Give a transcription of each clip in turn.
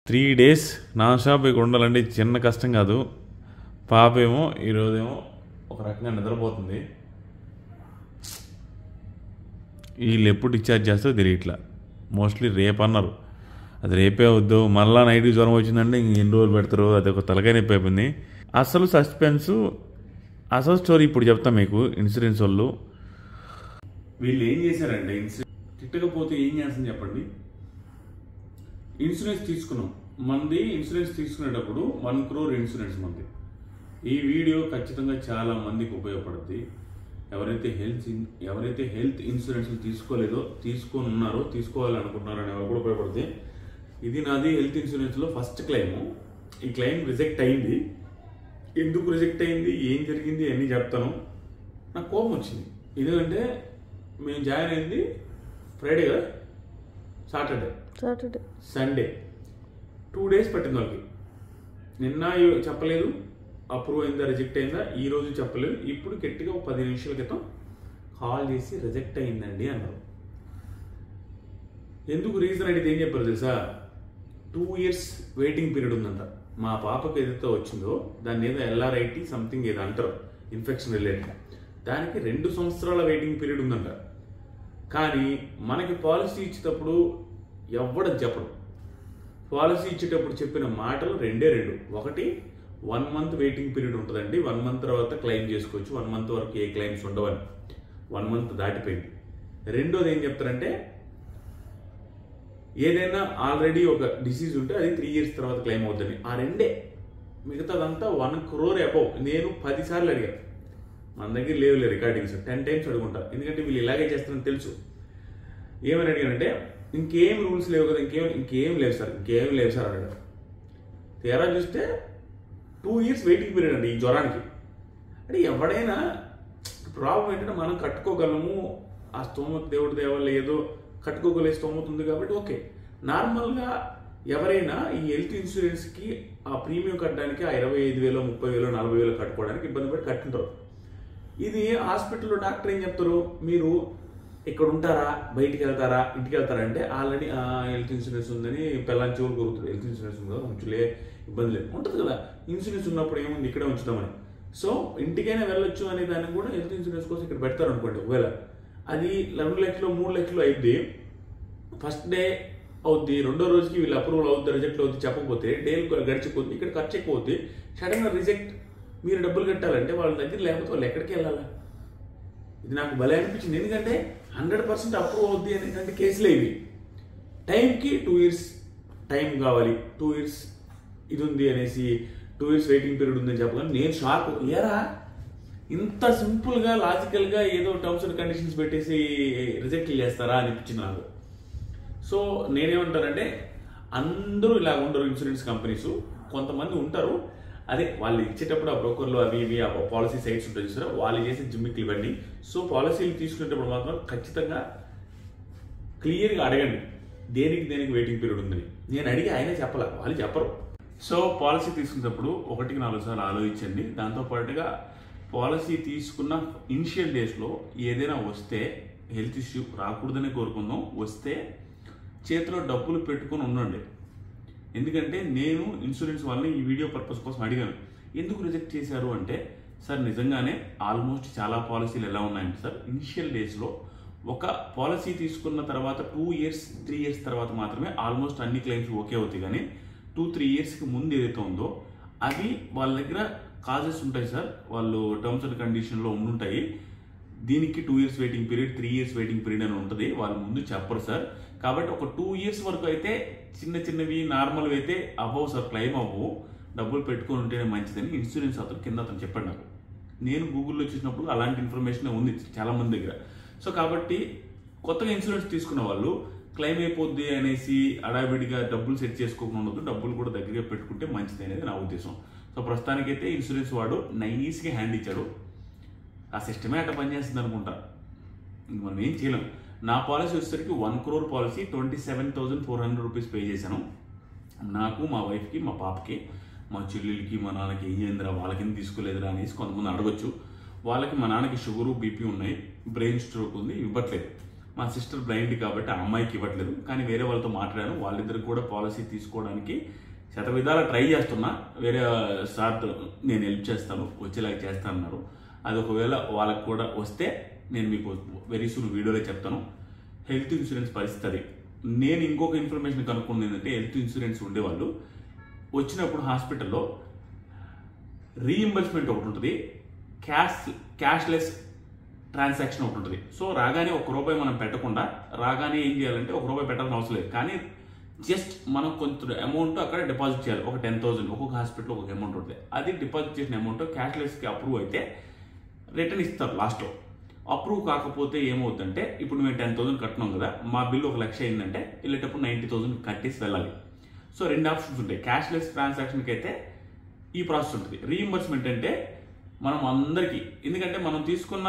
3 days non stop ఇక్కడ ఉండాలంటే చిన్న కష్టం కాదు. పాప ఏమో ఈరోజేమో ఒక రకంగా నిద్రపోతుంది. వీళ్ళు ఎప్పుడు డిశ్చార్జ్ చేస్తారో తెలియట్లా. మోస్ట్లీ రేపు అన్నారు. అది రేపే వద్దు, మళ్ళీ నైట్కి జ్వరం వచ్చిందంటే ఇంక ఎన్ని రోజులు పెడతారు, అది ఒక తలకాయ నొప్పి అయిపోయింది. అసలు సస్పెన్సు, అసలు స్టోరీ ఇప్పుడు చెప్తాం మీకు. ఇన్సూరెన్స్ వాళ్ళు వీళ్ళు ఏం చేశారంటే, తిట్టకపోతే ఏం చేస్తాను చెప్పండి. ఇన్సూరెన్స్ తీసుకున్నాం, మంది ఇన్సూరెన్స్ తీసుకునేటప్పుడు 1 crore ఇన్సూరెన్స్ మంది. ఈ వీడియో ఖచ్చితంగా చాలా మందికి ఉపయోగపడుతుంది. ఎవరైతే హెల్త్ ఇన్సూరెన్స్ తీసుకోలేదో, తీసుకొని ఉన్నారో, తీసుకోవాలనుకుంటున్నారో అని ఎవరు కూడా ఉపయోగపడుతుంది. ఇది నాది హెల్త్ ఇన్సూరెన్స్లో ఫస్ట్ క్లెయిము. ఈ క్లెయిమ్ రిజెక్ట్ అయింది. ఎందుకు రిజెక్ట్ అయింది, ఏం జరిగింది అన్నీ చెప్తాను. నాకు కోపం వచ్చింది. ఎందుకంటే మేము జాయిన్ అయింది ఫ్రైడే కదా, సాటర్డే సండే 2 days పట్టింది వాళ్ళకి. నిన్న చెప్పలేదు అప్రూవ్ అయిందా రిజెక్ట్ అయిందా, ఈరోజు చెప్పలేదు. ఇప్పుడు గట్టిగా 10 నిమిషాల క్రితం కాల్ చేసి రిజెక్ట్ అయిందండి అన్నారు. ఎందుకు రీజన్ అడిగితే ఏం చెప్పారు తెలుసా? 2 years వెయిటింగ్ పీరియడ్ ఉందంట. మా పాపకి ఏదైతే వచ్చిందో దాన్ని ఏదో LRIT సంథింగ్ ఏదో అంటారు, ఇన్ఫెక్షన్ రిలేటెడ్. దానికి 2 సంవత్సరాల వెయిటింగ్ పీరియడ్ ఉందంట. కానీ మనకి పాలసీ ఇచ్చేటప్పుడు ఎవ్వడం చెప్పడు. పాలసీ ఇచ్చేటప్పుడు చెప్పిన మాటలు రెండే. ఒకటి 1 month వెయిటింగ్ పీరియడ్ ఉంటుందండి, 1 month తర్వాత క్లెయిమ్ చేసుకోవచ్చు, 1 month వరకు ఏ క్లెయిమ్స్ ఉండవని. 1 month దాటిపోయింది. రెండోది ఏం చెప్తారంటే, ఏదైనా ఆల్రెడీ ఒక డిసీజ్ ఉంటే అది 3 years తర్వాత క్లెయిమ్ అవుతుంది. ఆ రెండే. మిగతాదంతా 1 crore అబౌవ్. నేను 10 సార్లు అడిగాను. మన దగ్గర లేవు రికార్డింగ్స్, 10 times అడుగుంటా. ఎందుకంటే వీళ్ళు ఇలాగే చేస్తారని తెలుసు. ఏమని అడిగానంటే, ఇంకేం రూల్స్ లేవు కదా, ఇంకేం లేవు సార్ అన్నాడు. తీరా చూస్తే 2 years వెయిటింగ్ పీరియడ్ అండి ఈ జ్వరానికి. అంటే ఎవడైనా ప్రాబ్లం ఏంటంటే, మనం కట్టుకోగలము, ఆ స్తోమత దేవుడి దేవల్ల ఏదో కట్టుకోగలే స్తోమత ఉంది కాబట్టి ఓకే. నార్మల్గా ఎవరైనా ఈ హెల్త్ ఇన్సూరెన్స్కి ఆ ప్రీమియం కట్టడానికి ఆ 25,000, 30,000, 40,000 కట్టుకోవడానికి ఇబ్బంది పడి కట్టుంటారు. ఇది హాస్పిటల్లో డాక్టర్ ఏం చెప్తారు, మీరు ఇక్కడ ఉంటారా, బయటికి వెళ్తారా, ఇంటికి వెళ్తారా అంటే ఆల్రెడీ హెల్త్ ఇన్సూరెన్స్ ఉందని పెళ్ళాన్ని చెవులు కొరుకుతుంది. హెల్త్ ఇన్సూరెన్స్ ఉంది కదా, ఉంచులే, ఇబ్బంది లేదు ఉంటుంది కదా. ఇన్సూరెన్స్ ఉన్నప్పుడు ఏముంది, ఇక్కడే ఉంచుతామని. సో ఇంటికైనా వెళ్ళొచ్చు అనే దాన్ని కూడా హెల్త్ ఇన్సూరెన్స్ కోసం ఇక్కడ పెడతారు అనుకోండి. ఒకవేళ అది 2 లక్షలు 3 లక్షలు అయింది, ఫస్ట్ డే అవుద్ది, రెండో రోజుకి వీళ్ళు అప్రూవల్ అవుద్ది, రిజెక్ట్ అవుద్ది చెప్పకపోతే డేలు గడిచిపోతుంది, ఇక్కడ ఖర్చు ఎక్కువ అవుద్ది. సడన్గా రిజెక్ట్, మీరు డబ్బులు కట్టాలంటే వాళ్ళ దగ్గర లేకపోతే వాళ్ళు ఎక్కడికి వెళ్ళాలి? ఇది నాకు భలే అనిపించింది. ఎందుకంటే 100% అప్రూవ్ అవుద్ది అనేటువంటి కేసులే ఇవి. టైంకి 2 years టైం కావాలి, 2 years ఇది ఉంది అనేసి 2 years వెయిటింగ్ పీరియడ్ ఉందని చెప్పగానే నేను షాక్. ఏరా ఇంత సింపుల్గా లాజికల్గా ఏదో టర్మ్స్ అండ్ కండిషన్స్ పెట్టేసి రిజెక్ట్ చేస్తారా అనిపించింది నాకు. సో నేనేమంటానంటే, అందరూ ఇలా ఉండరు. ఇన్సూరెన్స్ కంపెనీస్ కొంతమంది ఉంటారు, అదే వాళ్ళు ఇచ్చేటప్పుడు ఆ బ్రోకర్లు అవి ఇవి ఆ పాలసీ సైట్స్ ఉంటాయి చూసారా, వాళ్ళు చేసే జిమ్మిక్లు ఇవన్నీ. సో పాలసీలు తీసుకునేటప్పుడు మాత్రం ఖచ్చితంగా క్లియర్గా అడగండి, దేనికి వెయిటింగ్ పీరియడ్ ఉందని. నేను అడిగి ఆయనే చెప్పాల, వాళ్ళు చెప్పరు. సో పాలసీ తీసుకునేటప్పుడు 1కి 4 సార్లు ఆలోచించండి. దాంతోపాటుగా పాలసీ తీసుకున్న ఇనిషియల్ డేస్లో ఏదైనా వస్తే, హెల్త్ ఇష్యూ రాకూడదని కోరుకుందాం, వస్తే చేతిలో డబ్బులు పెట్టుకొని ఉండండి. ఎందుకంటే నేను ఇన్సూరెన్స్ వాళ్ళని ఈ వీడియో పర్పస్ కోసం అడిగాను, ఎందుకు రిజెక్ట్ చేశారు అంటే, సార్ నిజంగానే ఆల్మోస్ట్ చాలా పాలసీలు ఎలా ఉన్నాయంటే సార్, ఇనిషియల్ డేస్లో ఒక పాలసీ తీసుకున్న తర్వాత 2 years 3 years తర్వాత మాత్రమే ఆల్మోస్ట్ అన్ని క్లెయిమ్స్ ఓకే అవుతాయి. కానీ 2-3 yearsకి ముందు ఏదైతే ఉందో అవి వాళ్ళ దగ్గర కాజెస్ ఉంటాయి సార్, వాళ్ళు టర్మ్స్ అండ్ కండిషన్లో ఉండుంటాయి. దీనికి 2 years waiting period, 3 years waiting period అని ఉంటుంది, వాళ్ళు ముందు చెప్పరు సార్. కాబట్టి ఒక 2 years వరకు అయితే చిన్నవి నార్మల్వి అయితే అవ్వవు సార్, క్లెయిమ్ అవ్వవు, డబ్బులు పెట్టుకొని ఉంటేనే మంచిదని ఇన్సూరెన్స్ అతను కింద చెప్పాడు నాకు. నేను గూగుల్లో చూసినప్పుడు అలాంటి ఇన్ఫర్మేషన్ ఉంది చాలా మంది దగ్గర. సో కాబట్టి కొత్తగా ఇన్సూరెన్స్ తీసుకున్న వాళ్ళు క్లెయిమ్ అయిపోద్ది అనేసి అడావిడిగా డబ్బులు సెట్ చేసుకోకుండా ఉండదు, డబ్బులు కూడా దగ్గరగా పెట్టుకుంటే మంచిది అనేది నా ఉద్దేశం. సో ప్రస్తుతానికైతే ఇన్సూరెన్స్ వాడు నైస్గా హ్యాండ్ ఇచ్చాడు. ఆ సిస్టమే అట్లా పనిచేస్తుంది అనుకుంటా, ఇంక మనం ఏం చేయలేం. నా పాలసీ వచ్చేసరికి 1 crore పాలసీ 27,400 రూపీస్ పే చేశాను. నాకు, మా వైఫ్కి, మా పాపకి, మా చెల్లెలకి, మా నాన్నకి ఏం చేయందిరా వాళ్ళకి తీసుకోలేదురా అనేసి కొంతమంది అడగొచ్చు. వాళ్ళకి మా నాన్నకి షుగరు, బీపీ ఉన్నాయి, బ్రెయిన్ స్ట్రోక్ ఉంది, ఇవ్వట్లేదు. మా సిస్టర్ బ్లైండ్ కాబట్టి ఆ అమ్మాయికి ఇవ్వట్లేదు. కానీ వేరే వాళ్ళతో మాట్లాడాను, వాళ్ళిద్దరికి కూడా పాలసీ తీసుకోవడానికి శతవిధాలా ట్రై చేస్తున్నా. వేరే సార్తో నేను హెల్ప్ చేస్తాను, వచ్చేలాగా చేస్తానన్నారు. అది ఒకవేళ వాళ్ళకి కూడా వస్తే నేను మీకు వెరీ సూన్ వీడియోలో చెప్తాను. హెల్త్ ఇన్సూరెన్స్ పరిస్థితి నేను ఇంకొక ఇన్ఫర్మేషన్ కనుక్కుంది ఏంటంటే, హెల్త్ ఇన్సూరెన్స్ ఉండేవాళ్ళు వచ్చినప్పుడు హాస్పిటల్లో రీఇంబర్స్మెంట్ ఒకటి ఉంటుంది, క్యాష్లెస్ ట్రాన్సాక్షన్ ఒకటి ఉంటుంది. సో రాగానే ₹1 మనం పెట్టకుండా రాగానే ఏం చేయాలంటే ₹1 పెట్టాల్సిన అవసరం లేదు. కానీ జస్ట్ మనం కొంత అమౌంట్ అక్కడ డిపాజిట్ చేయాలి. ఒక 10,000 ఒక్కొక్క హాస్పిటల్లో ఒక అమౌంట్ ఉంటుంది. అది డిపాజిట్ చేసిన అమౌంట్ క్యాష్లెస్కి అప్రూవ్ అయితే రిటర్న్ ఇస్తారు లాస్ట్లో. అప్రూవ్ కాకపోతే ఏమవుతుందంటే, ఇప్పుడు మేము 10,000 కట్టినాం కదా, మా బిల్లు 1,00,000 అయిందంటే వెళ్ళేటప్పుడు 90,000 కట్టేసి వెళ్ళాలి. సో 2 ఆప్షన్స్ ఉంటాయి. క్యాష్లెస్ ట్రాన్సాక్షన్కి అయితే ఈ ప్రాసెస్ ఉంటుంది. రీఇంబర్స్మెంట్ అంటే మనం అందరికీ, ఎందుకంటే మనం తీసుకున్న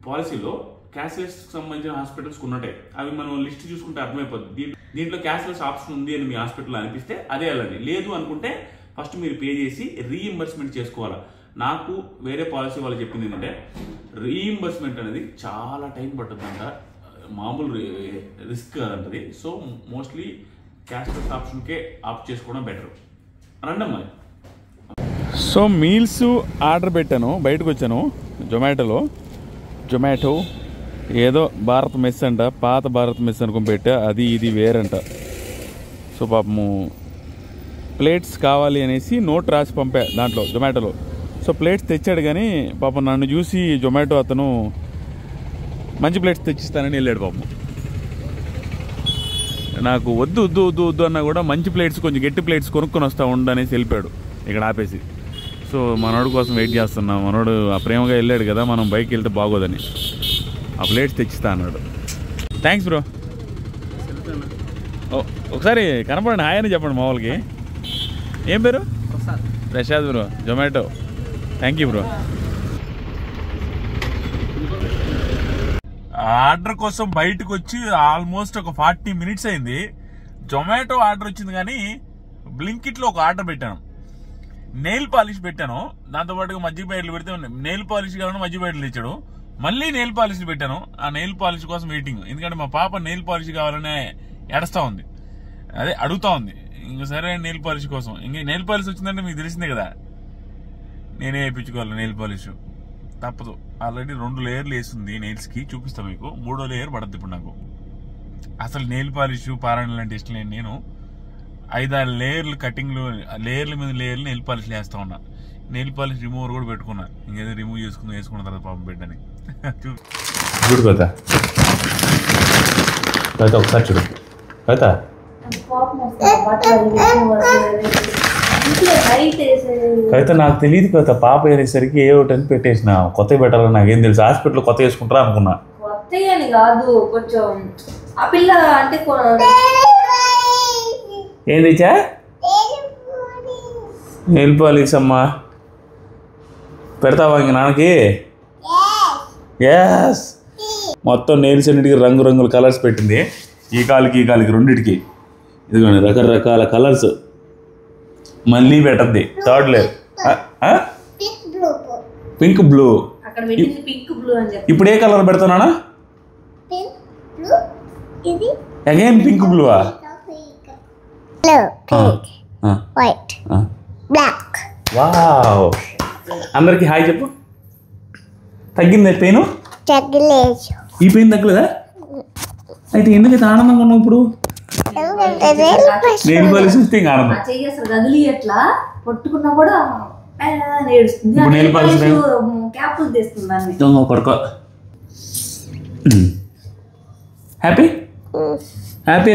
పాలసీలో క్యాష్లెస్కి సంబంధించిన హాస్పిటల్స్ ఉన్నట్టే, అవి మనం లిస్ట్ చూసుకుంటే అర్థమైపోతుంది. దీంట్లో క్యాష్లెస్ ఆప్షన్ ఉంది అని మీ హాస్పిటల్లో అనిపిస్తే అదే వెళ్ళండి. లేదు అనుకుంటే ఫస్ట్ మీరు పే చేసి రీఇంబర్స్మెంట్ చేసుకోవాలి. నాకు వేరే పాలసీ వాళ్ళు చెప్పింది ఏంటంటే, రీఇంబర్స్మెంట్ అనేది చాలా టైం పడుతుందంట, మామూలు రిస్క్ కాదంటది. సో మోస్ట్లీ క్యాష్లెస్ ఆప్షన్కే ఆప్ట్ చేసుకోవడం బెటర్. రండమ్మా. సో మీల్స్ ఆర్డర్ పెట్టాను, బయటకు వచ్చాను జొమాటో ఏదో భారత్ మెస్ అంట, పాత భారత్ మెస్ అనుకుని పెట్టా, అది ఇది వేరంట. సో పాపము ప్లేట్స్ కావాలి అనేసి నోట్ రాసి పంపా దాంట్లో జొమాటోలో. సో ప్లేట్స్ తెచ్చాడు, కానీ పాపం నన్ను చూసి జొమాటో అతను మంచి ప్లేట్స్ తెచ్చిస్తానని వెళ్ళాడు. పాపం నాకు వద్దు వద్దు వద్దు వద్దు అన్నా కూడా మంచి ప్లేట్స్, కొంచెం గట్టి ప్లేట్స్ కొనుక్కొని వస్తా ఉండు అనేసి వెళ్ళిపోయాడు ఇక్కడ ఆపేసి. సో మనోడు కోసం వెయిట్ చేస్తున్నాం. మనోడు ఆ ప్రేమగా వెళ్ళాడు కదా, మనం బైక్ వెళ్తే బాగోదని ఆ ప్లేట్స్ తెచ్చిస్తా అన్నాడు. Thanks bro. ఒకసారి కనపడండి, హాయ్ అని చెప్పండి మా వాళ్ళకి. ఏం పేరు? Prasad bro, Zomato. Thank you bro. Order కోసం బయటకు వచ్చి ఆల్మోస్ట్ ఒక 40 minutes అయింది. జొమాటో ఆర్డర్ వచ్చింది, కానీ బ్లింకిట్లో ఒక ఆర్డర్ పెట్టాను. నెయిల్ పాలిష్ పెట్టాను, దాంతోపాటుగా మజ్జిగ ప్యాకెట్లు పెడితే నెయిల్ పాలిష్ కావాలని మజ్జిగ ప్యాకెట్లు తెచ్చాడు. మళ్ళీ నెయిల్ పాలిష్ పెట్టాను. ఆ నెయిల్ పాలిష్ కోసం వెయిటింగ్, ఎందుకంటే మా పాప నెయిల్ పాలిష్ కావాలనే ఏడుస్తూ ఉంది, అదే అడుగుతా ఉంది. ఇంక సరే నెయిల్ పాలిష్ కోసం, ఇంక నెయిల్ పాలిష్ వచ్చిందంటే మీకు తెలిసిందే కదా, నేనే వేయించుకోవాలి నెయిల్ పాలిష్, తప్పదు. ఆల్రెడీ 2 లేయర్లు వేసింది నెయిల్స్కి, చూపిస్తాను మీకు. 3వ లేయర్ పడుతుంది ఇప్పుడు నాకు. అసలు నెయిల్ పాలిష్ పారాయణ లాంటి ఇష్టం లేని నేను 5-6 లేయర్లు కటింగ్లు, లేయర్ల మీద లేయర్లు నెయిల్ పాలిష్లు వేస్తా ఉన్నా. నెయిల్ పాలిష్ రిమూవర్ కూడా పెట్టుకున్నా, ఇంకేదో రిమూవ్ వేసుకున్న తర్వాత పాపం పెట్టని. చూడు కథ ఒకసారి చూడు కథ. అయితే నాకు తెలియదు కదా, పాప వేసేసరికి ఏ ఒకటి అని పెట్టేసిన. కొత్తగా పెట్టాలని నాకేం తెలుసు, హాస్పిటల్ కొత్త వేసుకుంటారా అనుకున్నా. ఏం తెచ్చా? నెయిల్ పాలిష్ అమ్మా, పెడతావా ఇంక నాన్నకి? ఎస్, మొత్తం నెయిల్స్ అన్నిటికీ రంగురంగుల కలర్స్ పెట్టింది. ఈ కాలికి రెండింటికి ఇదిగోండి రకరకాల కలర్స్. మళ్ళీ పెట్టద్ది 3rd లేయర్, పింక్ బ్లూ. ఇప్పుడు ఏ కలర్ పెడతానా? అగైన్ పింక్ బ్లూవా? White, black. వావ్, అందరికి హాయ్ చెప్పు. తగ్గింది పెయిన్? ఈ పెయిన్ తగ్గలేదా? అయితే ఎందుకైతే ఆనందంగా ఉన్నావు ఇప్పుడు? నెయిల్ పాలిష్ ఇస్తే ఇంకా ఆనందం. నెయిల్ పాలిష్ కొడుకో. హ్యాపీ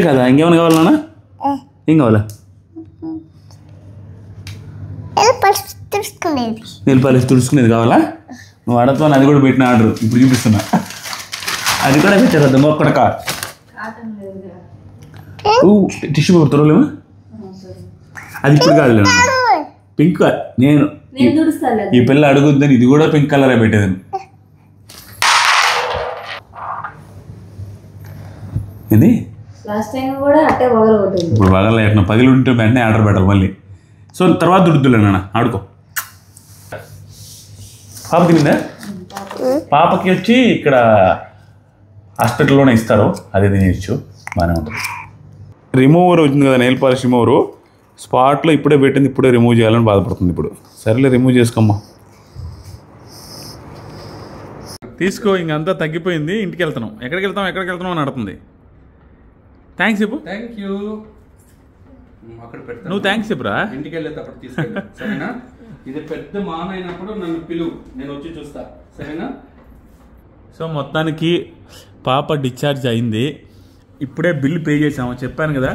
కదా? ఇంకేమైనా కావాలన్నా? ఏం కావాలా? నెయిల్ పాలిష్ తుడుచుకునేది కావాలా? నువ్వు అడతో అది కూడా పెట్టిన ఆర్డర్ ఇప్పుడు చూపిస్తున్నా. అది కూడా పెట్టారు అద్దం ఒక్కడక. Tissue paper త్వరలేమా? అది ఇప్పుడు కాదు, పింక్. నేను ఈ పిల్ల అడుగుద్దని ఇది కూడా పింక్ కలరే పెట్టేదాన్ని. ఇది ఇప్పుడు పగలలేట, పగిలి ఉంటే వెంటనే ఆర్డర్ పెట్టాలి మళ్ళీ. సో తర్వాత దుడుద్దులే నాన్న, ఆడుకో. పాప తినిందా? పాపకి వచ్చి ఇక్కడ హాస్పిటల్లోనే ఇస్తారు, అదే తినేయచ్చు, బాగానే ఉంటుంది. రిమూవర్ వచ్చింది కదా, నెయిల్ పాలిష్ రిమూవరు స్పాట్లో ఇప్పుడే పెట్టింది, ఇప్పుడే రిమూవ్ చేయాలని బాధపడుతుంది. ఇప్పుడు సరేలే రిమూవ్ చేసుకోమ్మా, తీసుకో. ఇంకంతా తగ్గిపోయింది, ఇంటికి వెళ్తున్నాం. ఎక్కడికి వెళ్తున్నాం అని అడుగుతుంది. థ్యాంక్స్ చెప్పు. Thank you. అక్కడ పెడతా, నువ్వు థ్యాంక్స్ చెప్పురా. ఇంటికి వెళ్ళేటప్పుడు తీసుకెళ్ళి, సరేనా? ఇది పెద్ద మాన అయినప్పుడు నన్ను పిలువు, నేను వచ్చి చూస్తా, సరేనా? సో మొత్తానికి పాప డిశ్చార్జ్ అయింది. ఇప్పుడే బిల్ పే చేసాము, చెప్పాను కదా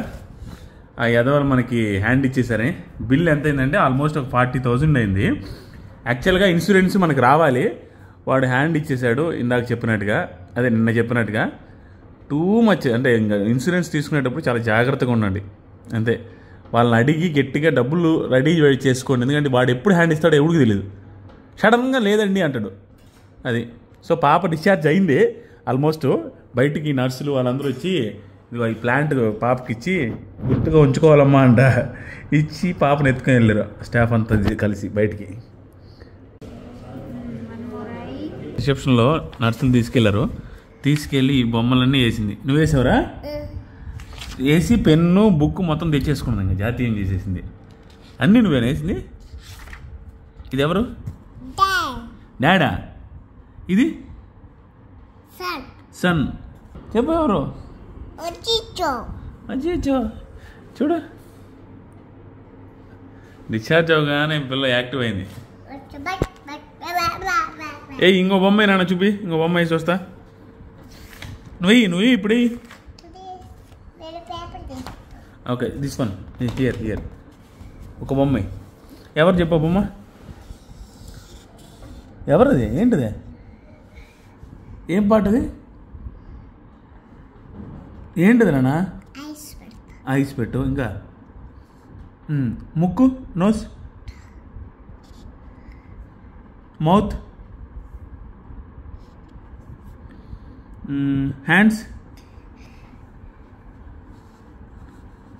ఆ యదవలు మనకి హ్యాండ్ ఇచ్చేసరి. బిల్ ఎంత అయిందంటే ఆల్మోస్ట్ ఒక 40,000 అయింది. యాక్చువల్గా ఇన్సూరెన్స్ మనకు రావాలి, వాడు హ్యాండ్ ఇచ్చేసాడు ఇందాక చెప్పినట్టుగా, అదే నిన్న చెప్పినట్టుగా. టూ మచ్ అంటే ఇంకా ఇన్సూరెన్స్ తీసుకునేటప్పుడు చాలా జాగ్రత్తగా ఉండండి అంతే. వాళ్ళని అడిగి గట్టిగా డబ్బులు రెడీ చేసుకోండి, ఎందుకంటే వాడు ఎప్పుడు హ్యాండ్ ఇస్తాడో ఎవరికి తెలియదు. సడన్గా లేదండి అంటాడు అది. సో పాప డిశ్చార్జ్ అయింది ఆల్మోస్ట్. బయటికి నర్సులు వాళ్ళందరూ వచ్చి ఇదిగో ఈ ప్లాంట్ పాపకి ఇచ్చి గుర్తుగా ఉంచుకోవాలమ్మా అంట ఇచ్చి పాపను ఎత్తుకొని వెళ్ళారు స్టాఫ్ అంతా కలిసి బయటికి. రిసెప్షన్లో నర్సులు తీసుకెళ్ళి ఈ బొమ్మలన్నీ వేసింది. నువ్వు వేసావురా? వేసి పెన్ను బుక్ మొత్తం తెచ్చేసుకున్నాను, ఇంకా జాతీయం చేసేసింది. అన్నీ నువ్వేనా వేసింది? ఇది ఎవరు? డాడా? ఇది సన్. చెప్పు ఎవరు? అజ్జో చూడు, డిశ్చార్జ్ అవగానే పిల్ల యాక్టివ్ అయింది. ఇంకో బొమ్మ నాన్న చూపి, ఇంకో బొమ్మ వేసి వస్తా. నువ్వు ఇప్పుడు ఓకే దిస్ వన్ హియర్ ఒక బొమ్మ. ఎవరు చెప్పా బొమ్మ? ఎవరది? ఏంటిది? ఏం పాటది? ఏంటిది నాన్న? ఐస్ పెట్టు. ఇంకా ముక్కు, nose, mouth, hands,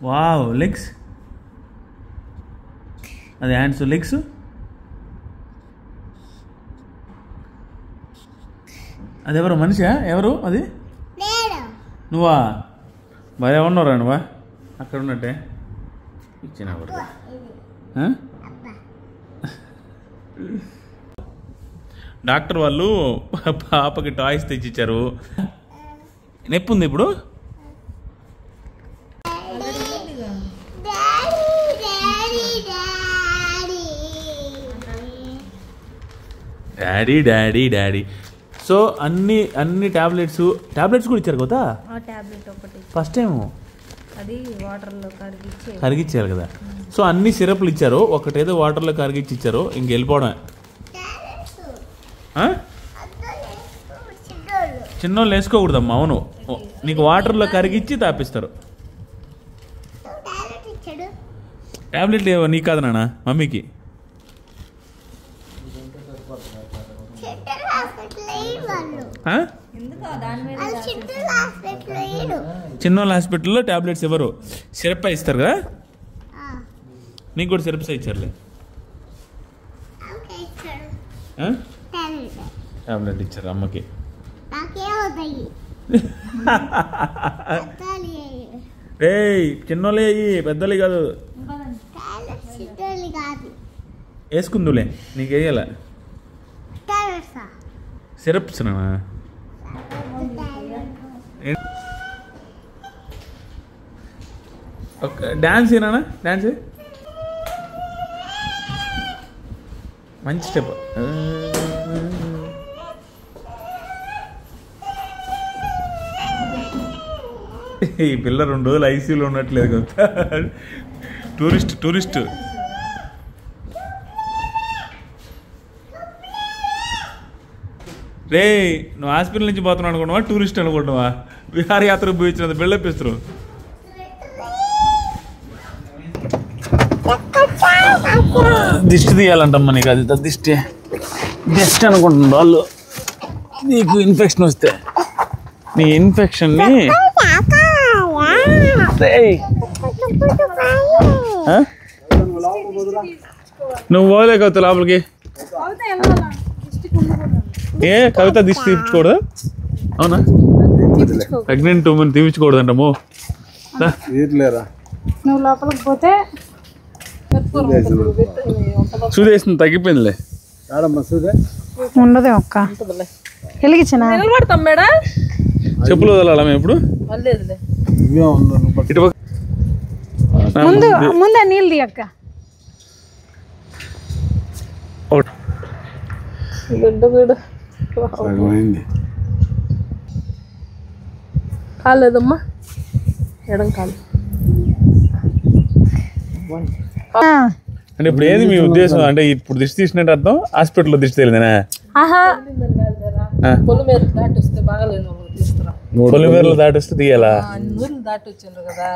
wow, legs. అది హ్యాండ్స్, లెగ్స్. అది ఎవరు? మనిషా? ఎవరు అది? నువ్వా? భలే ఉన్నావురా నువ్వా, అక్కడ ఉన్నట్టే ఇచ్చిన. డాక్టర్ వాళ్ళు పాపకి టాయ్స్ తెచ్చిచ్చారు. నొప్పి ఉంది ఇప్పుడు? Daddy daddy daddy. సో అన్ని టాబ్లెట్స్ కూడా ఇచ్చారు కదా. ఫస్ట్ టైం అది వాటర్లో కరిగిచ్చారు కదా. సో అన్ని సిరప్లు ఇచ్చారు, ఒకటేదో వాటర్లో కరిగిచ్చి ఇచ్చారు. ఇంక వెళ్ళిపోవడమే. చిన్నోళ్ళు వేసుకోకూడదమ్మా. అవును, నీకు వాటర్లో కరిగిచ్చి తాపిస్తారు. టాబ్లెట్ నీకు కాదు నాన్న, మమ్మీకి. చిన్నోళ్ళ హాస్పిటల్లో టాబ్లెట్స్ ఎవరు? సిరప్ ఇస్తారు కదా. నీకు కూడా సిరప్స్ ఇచ్చారులే. టాబ్లెట్ ఇచ్చారు అమ్మకి. ఏయ్ చిన్నోళ్ళే పెద్దలే కాదు, వేసుకుందులే. నీకు వేయాల సిరప్స్. డాన్స్ ఏనా? డాన్స్ మంచి స్టెప్. ఈ పిల్ల 2 రోజులు ఐసీయూలో ఉన్నట్లేదు కదా. టూరిస్ట్. రే నువ్వు హాస్పిటల్ నుంచి పోతున్నావు అనుకుంటున్నావా, టూరిస్ట్ అనుకుంటున్నావా? విహారయాత్రకు పోయించినంత బిల్డప్ ఇస్తారు. దిష్టి తీయాలంటమ్మా నీకు. అది దిష్టి బెస్ట్ అనుకుంటున్నారు వాళ్ళు. నీకు ఇన్ఫెక్షన్ వస్తే నీ ఇన్ఫెక్షన్ని నువ్వు పోలే కవిత లోపలికి. కవిత దిష్టి తీర్చుకోడు? అవునా? ప్రెగ్నెంట్ ఉమెన్ తీపించకూడదంటమో. నువ్వు లోపలికి పోతే సూదేసింది తగ్గిపోయిందిలే. ఉండదు ఒక్క వెలిగించిన నిలబడతాం మేడం. చెప్పులు వదలాలా మేము ఇప్పుడు? ముందు ముందు నీళ్ళు తీయక్క. కాలేదమ్మా, ఎడం కాలు. అంటే ఇప్పుడు ఏది మీ ఉద్దేశం? అంటే ఇప్పుడు దిష్టి తీసినట్టు అర్థం హాస్పిటల్లో దిష్టి తెలియదేనా? పొలిమేర దాటి వస్తే బాగాలేను తీసుకురా. పొలిమేరలు దాటి వస్తే తీయాలా? నూరులు దాటి వచ్చిండ్రు కదా.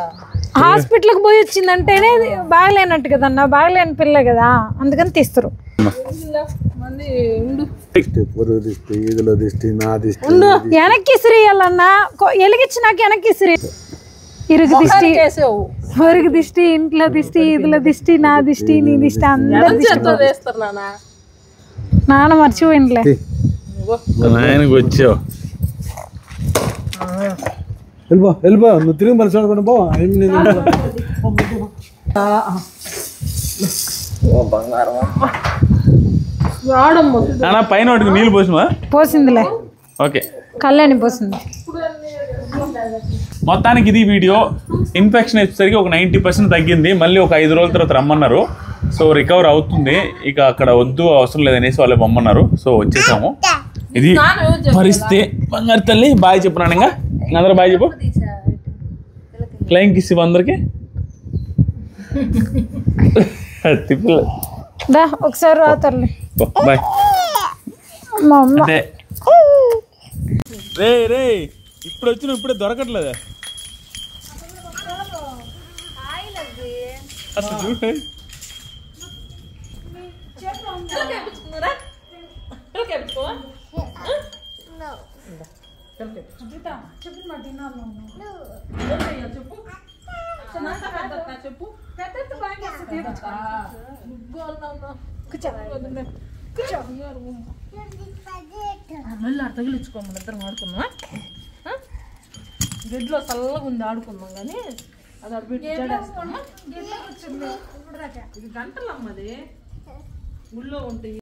హాస్పిటల్కి పోయి వచ్చిందంటేనే బాగలేనట్టు కదన్నా, బాగలేని పిల్ల కదా, అందుకని తీస్తారు. మంది ఉండు. వెనక్కి ఇసిరేయాలన్నా, వెలిగించినాక వెనక్కి ఇసిరి. ఇరుగు దిష్టి, పొరుగు దిష్టి, ఇంట్లో దిష్టి, ఇదిలో దిష్టి, నా దిష్టి, నీ దిష్టి, అందరు వేస్తారు నాన్న. నాన్న మర్చిపోయిందిలే. ఆయనకు వచ్చావు. వెళ్ళిపో నువ్వు తిరిగి మనిషి అనుకోండి పో. నాన్న పైన వాటికి నీళ్ళు పోసినా? పోసిందిలే. ఓకే, కళ్యాణి పోసింది. మొత్తానికి ఇది వీడియో. ఇన్ఫెక్షన్ వచ్చేసరికి ఒక 90% తగ్గింది. మళ్ళీ ఒక 5 రోజుల తర్వాత రమ్మన్నారు. సో రికవర్ అవుతుంది. ఇక అక్కడ వద్దు, అవసరం లేదనేసి వాళ్ళు పొమ్మన్నారు. సో వచ్చేసాము. ఇది పరిస్థితి. బంగారు తల్లి బాయ్ చెప్పు. నాన్న అందరూ బాయ్ చెప్పు. ఫ్లయింగ్ కిస్ ఇవ్వ అందరికి. దా ఒకసారి రాతర్లే. బాయ్. మా అమ్మ రే రే ఇప్పుడు వచ్చిన ఇప్పుడే దొరకట్లేదా అసలు చూడే. మళ్ళీ అక్కడ తగిలించుకోమని ఇద్దరం ఆడుకున్నాం. గడ్డిలో చల్లగా ఉంది, ఆడుకున్నాం. కానీ అది అడిపెట్టి ఇది గంటలమ్మది ఊళ్ళో ఉంటాయి.